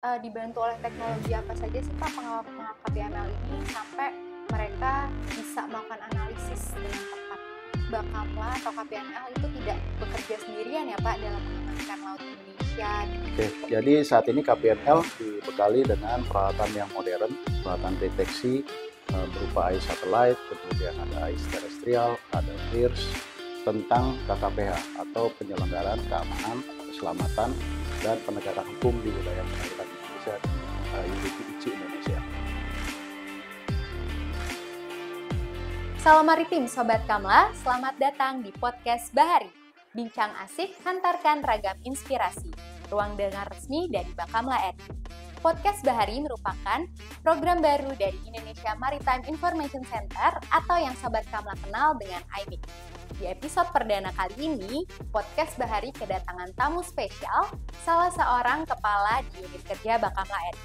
dibantu oleh teknologi apa saja sih Pak pengawal-pengawal KPML ini sampai mereka bisa melakukan analisis dengan tepat? Bakamla atau KPML itu tidak bekerja sendirian ya Pak dalam mengamankan laut Indonesia. Oke, jadi saat ini KPML dibekali dengan peralatan yang modern, peralatan deteksi berupa AIS satellite, kemudian ada AIS terestrial, ada FIRS, tentang KKPH atau penyelenggaraan keamanan, keselamatan, dan penegakan hukum di wilayah perairan Indonesia dan UITC Indonesia. Salam maritim Sobat Kamla, selamat datang di podcast Bahari. Bincang asik hantarkan ragam inspirasi. Ruang dengar resmi dari Bakamla RI. Podcast Bahari merupakan program baru dari Indonesia Maritime Information Center atau yang Sobat Kamla kenal dengan IMIC. Di episode perdana kali ini, podcast Bahari kedatangan tamu spesial, salah seorang kepala di unit kerja Bakamla RI.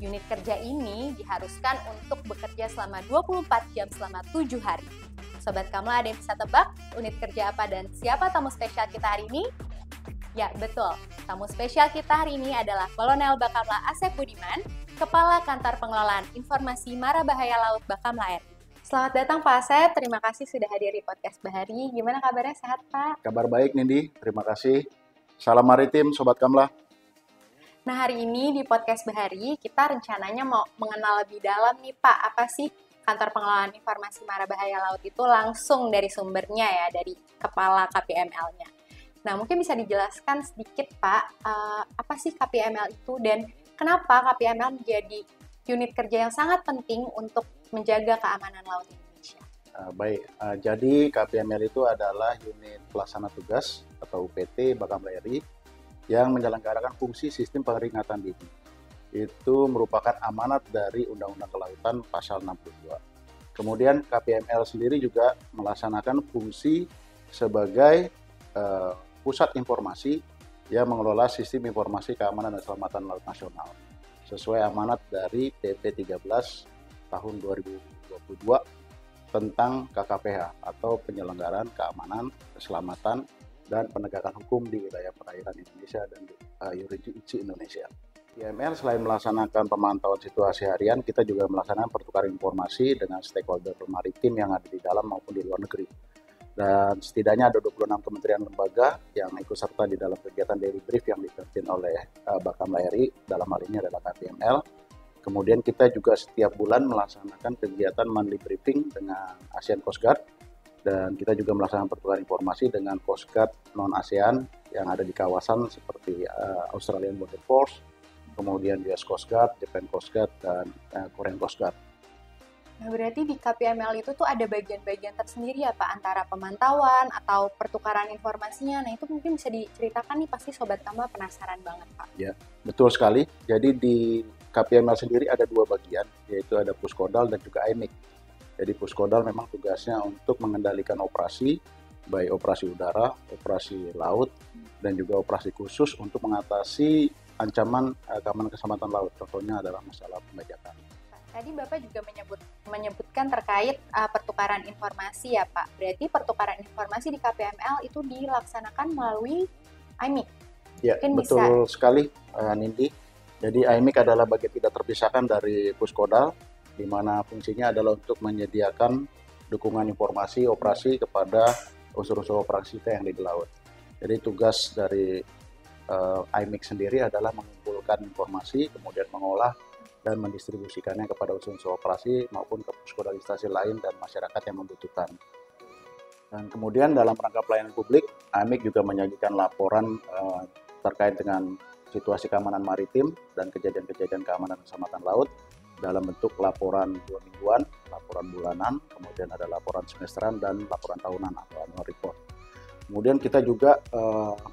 Unit kerja ini diharuskan untuk bekerja selama 24 jam selama 7 hari. Sobat Kamla, ada yang bisa tebak unit kerja apa dan siapa tamu spesial kita hari ini? Ya, betul. Tamu spesial kita hari ini adalah Kolonel Bakamla Asep Budiman, Kepala Kantor Pengelolaan Informasi Mara Bahaya Laut Bakamla RI. Selamat datang Pak Asep, terima kasih sudah hadir di podcast Bahari. Gimana kabarnya, sehat Pak? Kabar baik Nindi, terima kasih. Salam maritim Sobat Kamla. Nah, hari ini di podcast Bahari, kita rencananya mau mengenal lebih dalam nih Pak, apa sih Kantor Pengelolaan Informasi Mara Bahaya Laut itu langsung dari sumbernya ya, dari kepala KPML-nya. Nah, mungkin bisa dijelaskan sedikit Pak, apa sih KPML itu dan kenapa KPML menjadi unit kerja yang sangat penting untuk menjaga keamanan laut Indonesia? Baik, jadi KPML itu adalah unit pelaksana tugas atau UPT Bakamla RI yang menyelenggarakan fungsi sistem peringatan dini. Itu merupakan amanat dari Undang-Undang Kelautan Pasal 62. Kemudian KPML sendiri juga melaksanakan fungsi sebagai pusat informasi yang mengelola sistem informasi keamanan dan keselamatan laut nasional sesuai amanat dari PP 13 tahun 2022 tentang KKPH atau penyelenggaraan keamanan, keselamatan, dan penegakan hukum di wilayah perairan Indonesia dan UITC Indonesia. KPML selain melaksanakan pemantauan situasi harian, kita juga melaksanakan pertukaran informasi dengan stakeholder maritim yang ada di dalam maupun di luar negeri. Dan setidaknya ada 26 kementerian lembaga yang ikut serta di dalam kegiatan daily brief yang dipimpin oleh Bakamla RI, dalam hal ini adalah KPML. Kemudian kita juga setiap bulan melaksanakan kegiatan monthly briefing dengan ASEAN Coast Guard, dan kita juga melaksanakan pertukaran informasi dengan Coast Guard non-ASEAN yang ada di kawasan seperti Australian Border Force, kemudian US Coast Guard, Japan Coast Guard, dan Korean Coast Guard. Nah, berarti di KPML itu tuh ada bagian-bagian tersendiri ya Pak, antara pemantauan atau pertukaran informasinya. Nah, itu mungkin bisa diceritakan nih, pasti Sobat Kamla penasaran banget Pak. Ya, betul sekali. Jadi di KPML sendiri ada dua bagian, yaitu ada Puskodal dan juga IMIC. Jadi Puskodal memang tugasnya untuk mengendalikan operasi, baik operasi udara, operasi laut, dan juga operasi khusus untuk mengatasi ancaman keamanan keselamatan laut. Contohnya adalah masalah pembajakan. Tadi Bapak juga menyebutkan terkait pertukaran informasi ya Pak. Berarti pertukaran informasi di KPML itu dilaksanakan melalui IMIC. Ya, mungkin betul bisa sekali Nindi. Jadi IMIC adalah bagian tidak terpisahkan dari Puskodal, di mana fungsinya adalah untuk menyediakan dukungan informasi operasi kepada unsur-unsur operasi kita yang di laut. Jadi tugas dari IMIC sendiri adalah mengumpulkan informasi, kemudian mengolah dan mendistribusikannya kepada unsur-unsur operasi maupun ke Puskodal instansi lain dan masyarakat yang membutuhkan. Dan kemudian dalam rangka pelayanan publik, IMIC juga menyajikan laporan terkait dengan situasi keamanan maritim dan kejadian-kejadian keamanan keselamatan laut dalam bentuk laporan 2 mingguan, laporan bulanan, kemudian ada laporan semesteran dan laporan tahunan atau annual report. Kemudian kita juga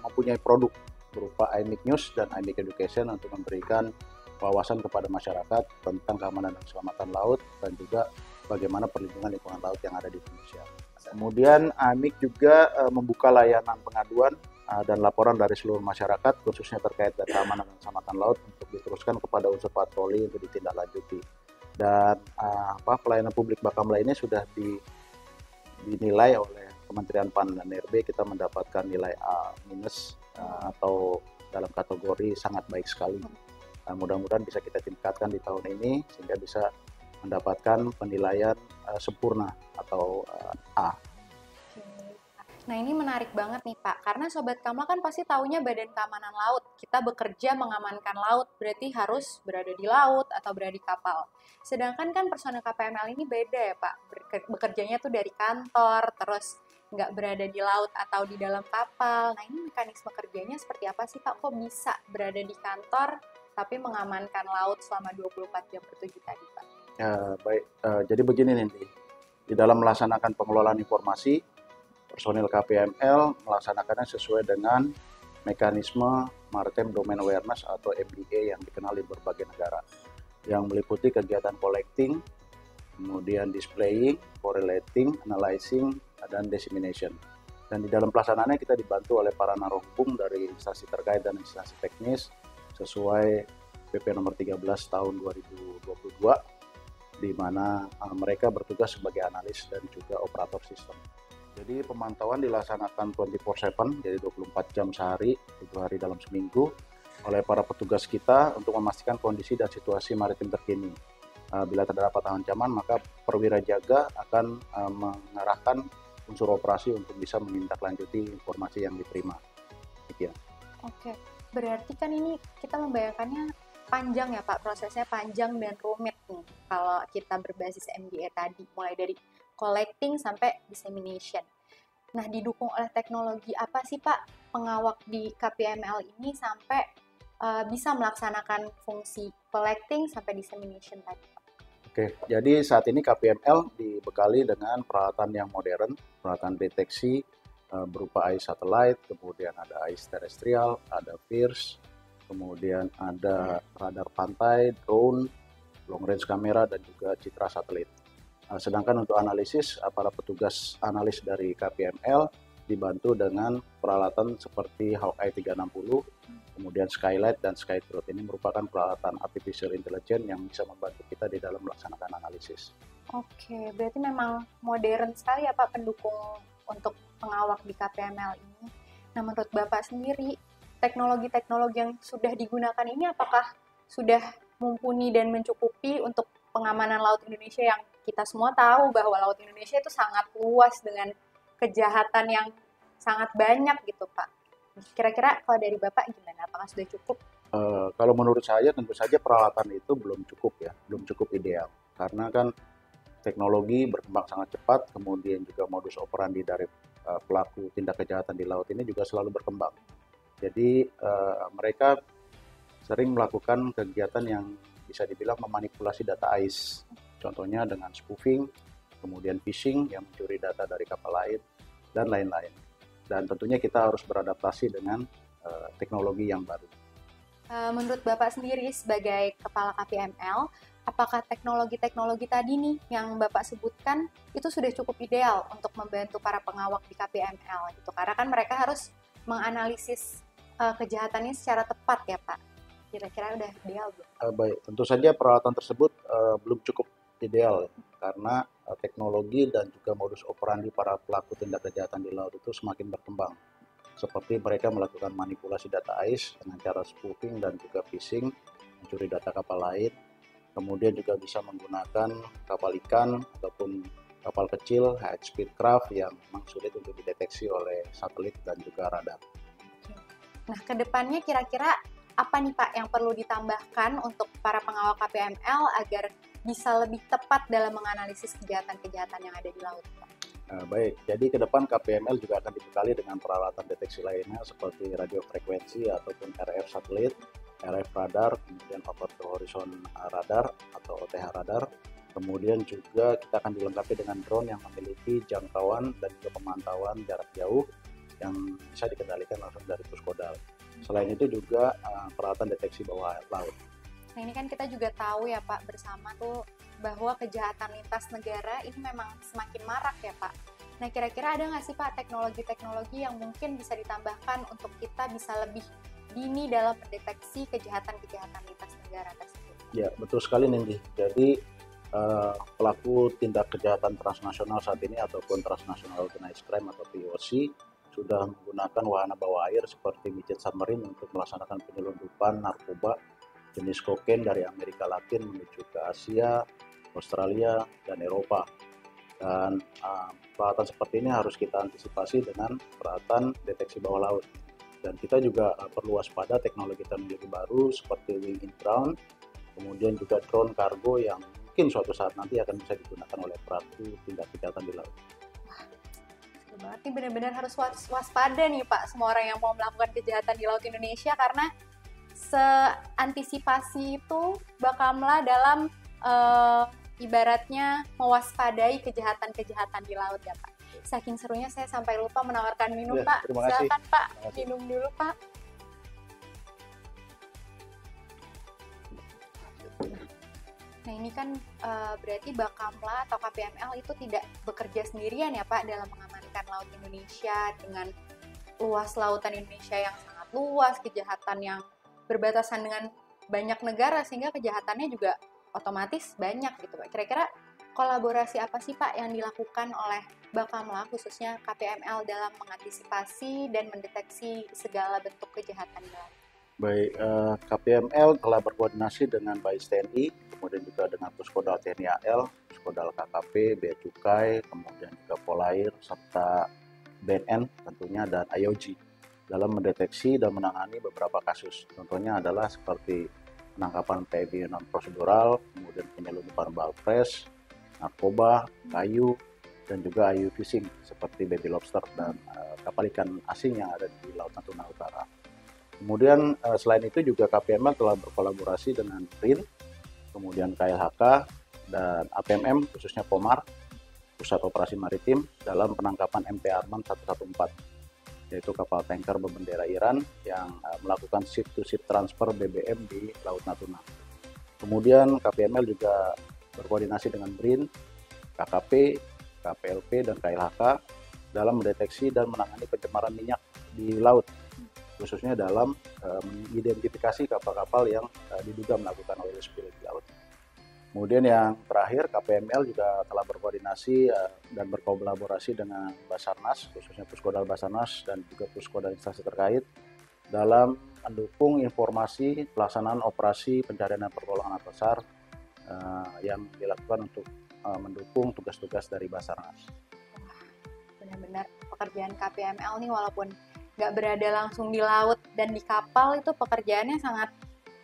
mempunyai produk berupa IMIC News dan IMIC Education untuk memberikan wawasan kepada masyarakat tentang keamanan dan keselamatan laut dan juga bagaimana perlindungan lingkungan laut yang ada di Indonesia. Kemudian IMIC juga membuka layanan pengaduan dan laporan dari seluruh masyarakat khususnya terkait dengan keamanan dan keselamatan laut untuk diteruskan kepada unsur patroli untuk ditindaklanjuti. Dan pelayanan publik Bakamla ini sudah dinilai oleh Kementerian PAN dan RB, kita mendapatkan nilai A- atau dalam kategori sangat baik sekali. Mudah-mudahan bisa kita tingkatkan di tahun ini sehingga bisa mendapatkan penilaian sempurna atau A. Nah ini menarik banget nih Pak, karena Sobat Kamla kan pasti taunya Badan Keamanan Laut. Kita bekerja mengamankan laut, berarti harus berada di laut atau berada di kapal. Sedangkan kan personel KPML ini beda ya Pak, bekerjanya tuh dari kantor, terus nggak berada di laut atau di dalam kapal. Nah ini mekanisme kerjanya seperti apa sih Pak? Kok bisa berada di kantor tapi mengamankan laut selama 24 jam per 7 tadi Pak? Baik, jadi begini nanti, di dalam melaksanakan pengelolaan informasi, personil KPML melaksanakannya sesuai dengan mekanisme Maritime Domain Awareness atau MDA yang dikenal di berbagai negara, yang meliputi kegiatan collecting, kemudian displaying, correlating, analyzing, dan dissemination. Dan di dalam pelaksanaannya kita dibantu oleh para narohukum dari instansi terkait dan instansi teknis sesuai PP nomor 13 tahun 2022, di mana mereka bertugas sebagai analis dan juga operator sistem. Jadi pemantauan dilaksanakan 24/7, jadi 24 jam sehari, 7 hari dalam seminggu, oleh para petugas kita untuk memastikan kondisi dan situasi maritim terkini. Bila terdapat ancaman, maka perwira jaga akan mengarahkan unsur operasi untuk bisa menindaklanjuti informasi yang diterima. Demikian. Oke, berarti kan ini kita membayangkannya panjang ya Pak, prosesnya panjang dan rumit nih kalau kita berbasis MDA tadi, mulai dari collecting sampai dissemination. Nah, didukung oleh teknologi apa sih Pak pengawak di KPML ini sampai bisa melaksanakan fungsi collecting sampai dissemination tadi Pak? Oke, jadi saat ini KPML dibekali dengan peralatan yang modern, peralatan deteksi berupa AIS satellite, kemudian ada AIS terestrial, ada FIRS, kemudian ada radar pantai, drone, long range kamera, dan juga citra satelit. Sedangkan untuk analisis, para petugas analis dari KPML dibantu dengan peralatan seperti Hawkeye 360, kemudian Skylight dan Skycruise. Ini merupakan peralatan artificial intelligence yang bisa membantu kita di dalam melaksanakan analisis. Oke, berarti memang modern sekali ya Pak pendukung untuk pengawak di KPML ini. Nah, menurut Bapak sendiri, teknologi-teknologi yang sudah digunakan ini apakah sudah mumpuni dan mencukupi untuk pengamanan laut Indonesia yang kita semua tahu bahwa laut Indonesia itu sangat luas dengan kejahatan yang sangat banyak gitu Pak. Kira-kira kalau dari Bapak gimana? Apakah sudah cukup? Kalau menurut saya tentu saja peralatan itu belum cukup ya, belum cukup ideal. Karena kan teknologi berkembang sangat cepat, kemudian juga modus operandi dari pelaku tindak kejahatan di laut ini juga selalu berkembang. Jadi mereka sering melakukan kegiatan yang bisa dibilang memanipulasi data AIS. Contohnya dengan spoofing, kemudian phishing yang mencuri data dari kapal lain, dan lain-lain. Dan tentunya kita harus beradaptasi dengan teknologi yang baru. Menurut Bapak sendiri sebagai Kepala KPML, apakah teknologi-teknologi tadi nih yang Bapak sebutkan itu sudah cukup ideal untuk membantu para pengawak di KPML gitu? Karena kan mereka harus menganalisis kejahatannya secara tepat ya Pak. Kira-kira udah ideal belum? Baik, tentu saja peralatan tersebut belum cukup ideal karena teknologi dan juga modus operandi para pelaku tindak kejahatan di laut itu semakin berkembang. Seperti mereka melakukan manipulasi data AIS dengan cara spoofing dan juga phishing, mencuri data kapal lain. Kemudian juga bisa menggunakan kapal ikan ataupun kapal kecil, high speed craft yang memang sulit untuk dideteksi oleh satelit dan juga radar. Nah, kedepannya kira-kira apa nih Pak yang perlu ditambahkan untuk para pengawal KPML agar bisa lebih tepat dalam menganalisis kejahatan-kejahatan yang ada di laut Pak? Baik, jadi ke depan KPML juga akan dibekali dengan peralatan deteksi lainnya seperti radio frekuensi ataupun RF satelit, RF radar, kemudian over the horizon radar atau OTH radar. Kemudian juga kita akan dilengkapi dengan drone yang memiliki jangkauan dan juga pemantauan jarak jauh yang bisa dikendalikan langsung dari puskodal. Selain itu juga peralatan deteksi bawah laut. Nah ini kan kita juga tahu ya Pak bersama tuh bahwa kejahatan lintas negara ini memang semakin marak ya Pak. Nah kira-kira ada nggak sih Pak teknologi-teknologi yang mungkin bisa ditambahkan untuk kita bisa lebih dini dalam mendeteksi kejahatan-kejahatan lintas negara tersebut? Ya betul sekali Nindi. Jadi pelaku tindak kejahatan transnasional saat ini ataupun transnational organized crime atau TOC sudah menggunakan wahana bawah air seperti midget submarine untuk melaksanakan penyelundupan narkoba jenis kokain dari Amerika Latin menuju ke Asia, Australia, dan Eropa. Dan peralatan seperti ini harus kita antisipasi dengan peralatan deteksi bawah laut. Dan kita juga perlu waspada teknologi baru seperti wing in ground, kemudian juga drone kargo yang mungkin suatu saat nanti akan bisa digunakan oleh pelaku tindak kejahatan di laut. Berarti benar-benar harus waspada nih Pak, semua orang yang mau melakukan kejahatan di laut Indonesia, karena seantisipasi itu Bakamla dalam ibaratnya mewaspadai kejahatan-kejahatan di laut ya Pak. Saking serunya saya sampai lupa menawarkan minum Pak. Silakan Pak, minum dulu Pak. Nah ini kan berarti Bakamla atau KPML itu tidak bekerja sendirian ya Pak dalam mengamankan laut Indonesia dengan luas lautan Indonesia yang sangat luas, kejahatan yang berbatasan dengan banyak negara sehingga kejahatannya juga otomatis banyak gitu Pak. Kira-kira kolaborasi apa sih Pak yang dilakukan oleh Bakamla khususnya KPML dalam mengantisipasi dan mendeteksi segala bentuk kejahatan di laut? Baik, KPML telah berkoordinasi dengan BAIS TNI, kemudian juga dengan Puspodal TNI AL, Puspodal KKP, Bea Cukai, kemudian juga Polair, serta BNN tentunya, dan IOG dalam mendeteksi dan menangani beberapa kasus. Contohnya adalah seperti penangkapan PIB non-prosedural, kemudian penyelundupan balpres, narkoba, kayu, dan juga IUU fishing seperti baby lobster dan kapal ikan asing yang ada di Laut Natuna Utara. Kemudian selain itu juga KPML telah berkolaborasi dengan BRIN, kemudian KLHK, dan APMM khususnya POMAR, Pusat Operasi Maritim, dalam penangkapan MT Arman 114. Yaitu kapal tanker berbendera Iran yang melakukan ship-to-ship transfer BBM di Laut Natuna. Kemudian KPML juga berkoordinasi dengan BRIN, KKP, KPLP, dan KLHK dalam mendeteksi dan menangani pencemaran minyak di laut, khususnya dalam mengidentifikasi kapal-kapal yang diduga melakukan oil spill di laut. Kemudian yang terakhir, KPML juga telah berkoordinasi dan berkolaborasi dengan Basarnas, khususnya Puskodal Basarnas dan juga Puskodal instansi terkait dalam mendukung informasi pelaksanaan operasi pencarian dan pertolongan atas SAR yang dilakukan untuk mendukung tugas-tugas dari Basarnas. Benar-benar pekerjaan KPML nih walaupun nggak berada langsung di laut dan di kapal itu pekerjaannya sangat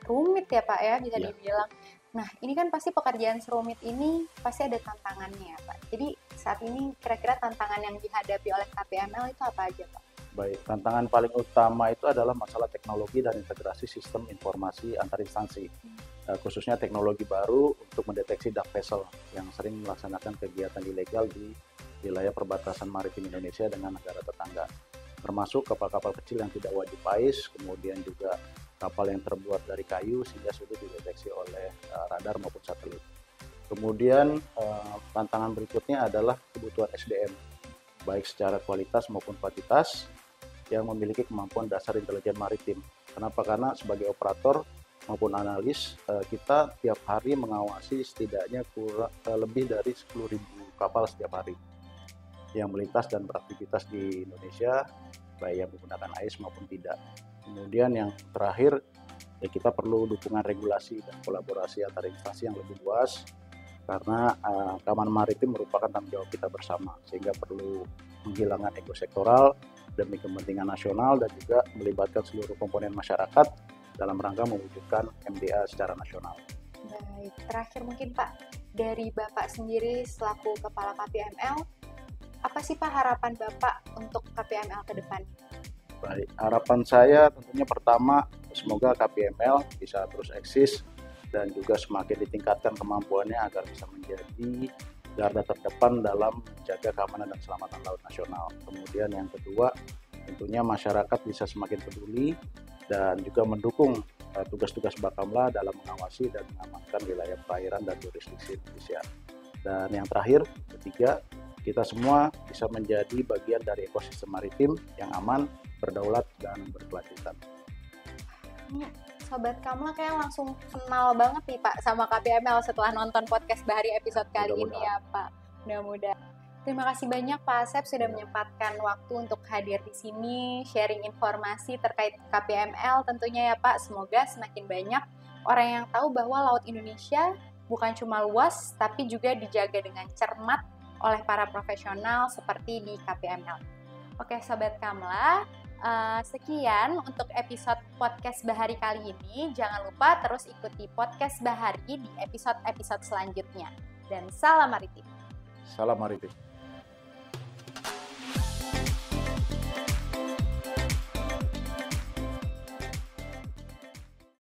rumit ya Pak ya, bisa dibilang. Nah, ini kan pasti pekerjaan serumit ini pasti ada tantangannya ya Pak. Jadi saat ini kira-kira tantangan yang dihadapi oleh KPML itu apa aja Pak? Baik, tantangan paling utama itu adalah masalah teknologi dan integrasi sistem informasi antar instansi. Khususnya teknologi baru untuk mendeteksi dark vessel yang sering melaksanakan kegiatan ilegal di wilayah perbatasan maritim Indonesia dengan negara tetangga. Termasuk kapal-kapal kecil yang tidak wajib PAIS, kemudian juga kapal yang terbuat dari kayu sehingga sulit dideteksi oleh radar maupun satelit. Kemudian tantangan berikutnya adalah kebutuhan SDM, baik secara kualitas maupun kuantitas, yang memiliki kemampuan dasar intelijen maritim. Kenapa? Karena sebagai operator maupun analis, kita tiap hari mengawasi setidaknya lebih dari 10.000 kapal setiap hari yang melintas dan beraktivitas di Indonesia, baik yang menggunakan AIS maupun tidak. Kemudian yang terakhir, ya kita perlu dukungan regulasi dan kolaborasi antar instansi yang lebih luas, karena keamanan maritim merupakan tanggung jawab kita bersama, sehingga perlu menghilangkan ego sektoral demi kepentingan nasional dan juga melibatkan seluruh komponen masyarakat dalam rangka mewujudkan MDA secara nasional. Baik, terakhir mungkin Pak, dari Bapak sendiri selaku Kepala KPML, apa sih Pak harapan Bapak untuk KPML ke depan? Baik, harapan saya tentunya pertama, semoga KPML bisa terus eksis dan juga semakin ditingkatkan kemampuannya agar bisa menjadi garda terdepan dalam menjaga keamanan dan keselamatan laut nasional. Kemudian yang kedua, tentunya masyarakat bisa semakin peduli dan juga mendukung tugas-tugas Bakamla dalam mengawasi dan mengamankan wilayah perairan dan jurisdiksi Indonesia. Dan yang terakhir, ketiga, kita semua bisa menjadi bagian dari ekosistem maritim yang aman, berdaulat, dan berkelanjutan. Sobat Kamla kayak langsung kenal banget nih Pak sama KPML setelah nonton podcast Bahari episode kali ini ya Pak. Mudah-mudahan. Terima kasih banyak Pak Asep sudah menyempatkan waktu untuk hadir di sini, sharing informasi terkait KPML tentunya ya Pak. Semoga semakin banyak orang yang tahu bahwa Laut Indonesia bukan cuma luas, tapi juga dijaga dengan cermat oleh para profesional seperti di KPML. Oke, Sobat Kamla, sekian untuk episode podcast Bahari kali ini. Jangan lupa terus ikuti podcast Bahari di episode-episode selanjutnya. Dan salam maritim. Salam maritim.